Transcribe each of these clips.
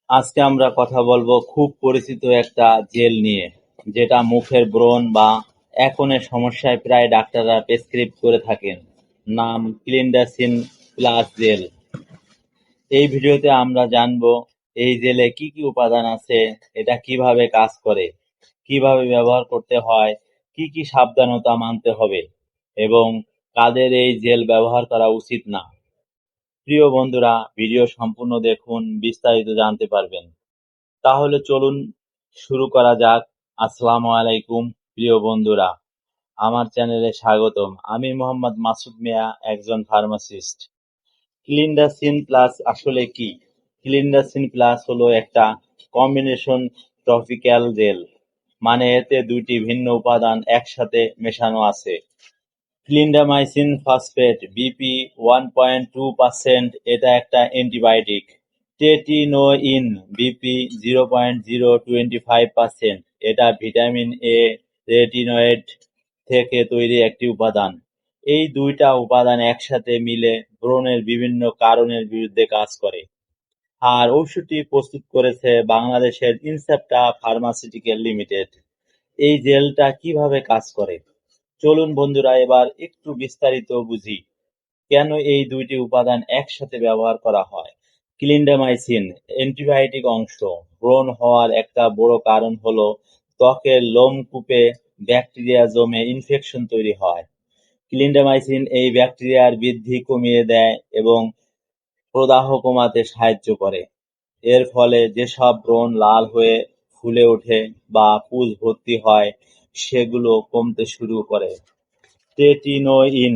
আজকে আমরা কথা বলবো খুব পরিচিত একটা জেল নিয়ে, যেটা মুখের ব্রণ বা একনের সমস্যায় প্রায় ডাক্তাররা প্রেসক্রাইব করে থাকেন। নাম ক্লিন্ডাসিন প্লাস জেল। এই ভিডিওতে আমরা জানবো এই জেলে কি কি উপাদান আছে, এটা কিভাবে কাজ করে, কিভাবে ব্যবহার করতে হয়, কি কি সাবধানতা মানতে হবে এবং কাদের এই জেল ব্যবহার করা উচিত না। প্রিয় বন্ধুরা, ভিডিও সম্পূর্ণ দেখুন, বিস্তারিত জানতে পারবেন। তাহলে চলুন শুরু করা যাক। আসসালামু আলাইকুম প্রিয় বন্ধুরা, আমার চ্যানেলে স্বাগতম। আমি মোহাম্মদ মাসুদ মিয়া, একজন ফার্মাসিস্ট। ক্লিন্ডাসিন প্লাস আসলে কি? ক্লিন্ডাসিন প্লাস হলো একটা কম্বিনেশন টপিক্যাল জেল, মানে এতে দুইটি ভিন্ন উপাদান একসাথে মেশানো আছে। ক্লিন্ডামাইসিন ফসফেট বিপি 1.2%, এটা একটা অ্যান্টিবায়োটিক। টেটিনোইন বিপি 0.025%, এটা ভিটামিন এ রেটিনয়েড থেকে তৈরি একটি উপাদান। এই দুইটা উপাদান একসাথে মিলে ব্রণের বিভিন্ন কারণের বিরুদ্ধে কাজ করে। আর ঔষধটি প্রস্তুত করেছে বাংলাদেশের ইনসেপ্টা ফার্মাসিউটিক্যাল লিমিটেড। এই জেলটা কিভাবে কাজ করে চলুন বন্ধুরা এবার একটু বিস্তারিত বুঝি। কেন এই দুইটি উপাদান একসাথে ব্যবহার করা হয়? ক্লিন্ডামাইসিন অ্যান্টিবায়োটিক অংশ। ব্রণ হওয়ার একটা বড় কারণ হলো ত্বকের লোমকূপে ব্যাকটেরিয়া জমে ইনফেকশন তৈরি হয়। ক্লিন্ডামাইসিন এই ব্যাকটেরিয়ার বৃদ্ধি কমিয়ে দেয় এবং প্রদাহ কমাতে সাহায্য করে। এর ফলে যেসব ব্রণ লাল হয়ে ফুলে ওঠে বা পুঁজ ভর্তি হয়, সেগুলো কমতে শুরু করে। টেটিনোইন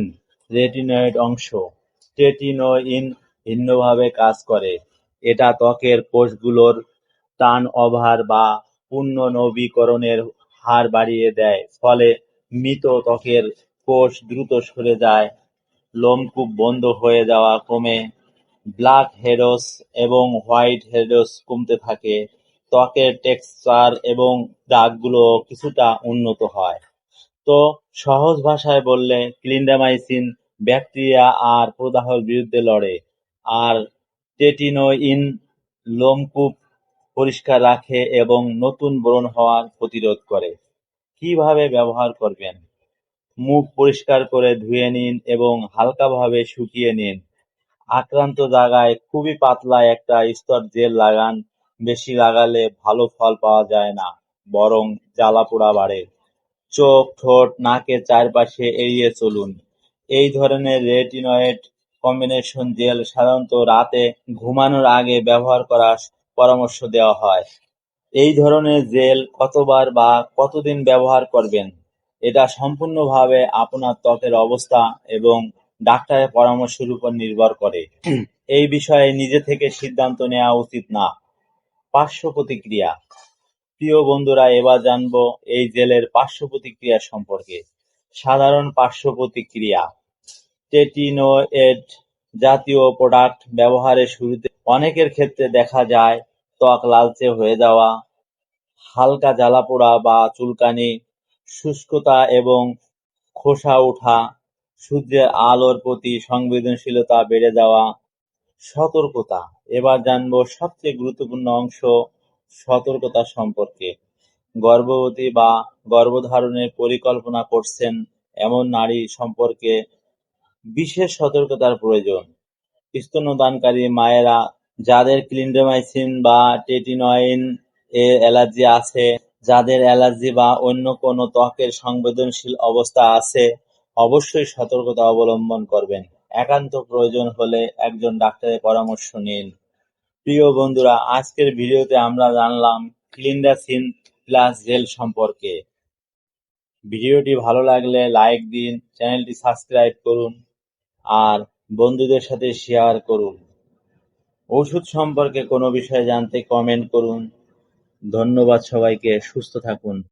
রেটিনয়েড অংশ। টেটিনোইন ভিন্নভাবে কাজ করে। এটা ত্বকের কোষগুলোর টার্নওভার বা পুনর্নবীকরণের হার বাড়িয়ে দেয়, ফলে মৃত ত্বকের কোষ দ্রুত সরে যায়, লোমকূপ বন্ধ হয়ে যাওয়া কমে, ব্ল্যাক হেডস এবং হোয়াইট হেডস কমতে থাকে, ত্বকের টেক্সচার এবং দাগগুলো কিছুটা উন্নত হয়। তো সহজ ভাষায় বললে, ক্লিন্ডামাইসিন ব্যাকটেরিয়া আর প্রদাহের বিরুদ্ধে লড়ে, আর টেটিনোইন লোমকূপ পরিষ্কার রাখে এবং নতুন ব্রণ হওয়ার প্রতিরোধ করে। কিভাবে ব্যবহার করবেন? মুখ পরিষ্কার করে ধুয়ে নিন এবং হালকাভাবে শুকিয়ে নিন। আক্রান্ত জায়গায় খুবই পাতলা একটা স্তর জেল লাগান। বেশি লাগালে ভালো ফল পাওয়া যায় না, বরং জ্বালাপোড়া বাড়ে। চোখ, ঠোঁট, নাকের চারপাশে এড়িয়ে চলুন। এই ধরনের রেটিনয়েড কম্বিনেশন জেল সাধারণত রাতে ঘুমানোর আগে ব্যবহার করার পরামর্শ দেওয়া হয়। এই ধরনের জেল কতবার বা কতদিন ব্যবহার করবেন, এটা সম্পূর্ণভাবে আপনার ত্বকের অবস্থা এবং ডাক্তারের পরামর্শের উপর নির্ভর করে। এই বিষয়ে নিজে থেকে সিদ্ধান্ত নেওয়া উচিত না। পার্শ্ব প্রতিক্রিয়া। প্রিয় বন্ধুরা, এবার জানবো এই জেলের পার্শ্ব প্রতিক্রিয়া সম্পর্কে। সাধারণ পার্শ্ব প্রতিক্রিয়া। টেটিনোয়েড জাতীয় প্রোডাক্ট ব্যবহারের শুরুতে অনেকের ক্ষেত্রে দেখা যায় ত্বক লালচে হয়ে যাওয়া, হালকা জ্বালাপোড়া বা চুলকানি, শুষ্কতা এবং খোসা ওঠা, সূর্যের আলোর প্রতি সংবেদনশীলতা বেড়ে যাওয়া। সতর্কতা। এবার জানবো সবচেয়ে গুরুত্বপূর্ণ অংশ, সতর্কতা সম্পর্কে। গর্ভবতী বা গর্ভধারণের পরিকল্পনা করছেন এমন নারী সম্পর্কে বিশেষ সতর্কতার প্রয়োজন। স্তন্যদানকারী মায়েরা, যাদের ক্লিন্ডামাইসিন বা টেটিনোইন এর অ্যালার্জি আছে, যাদের অ্যালার্জি বা অন্য কোনো ত্বকের সংবেদনশীল অবস্থা আছে, অবশ্যই সতর্কতা অবলম্বন করবেন। একান্ত প্রয়োজন হলে একজন ডাক্তারের পরামর্শ নিন। প্রিয় বন্ধুরা, আজকের ভিডিওতে আমরা জানলাম ক্লিন্ডাসিন প্লাস জেল সম্পর্কে। ভিডিওটি ভালো লাগলে লাইক দিন, চ্যানেলটি সাবস্ক্রাইব করুন আর বন্ধুদের সাথে শেয়ার করুন। ওষুধ সম্পর্কে কোনো বিষয়ে জানতে কমেন্ট করুন। ধন্যবাদ সবাইকে, সুস্থ থাকুন।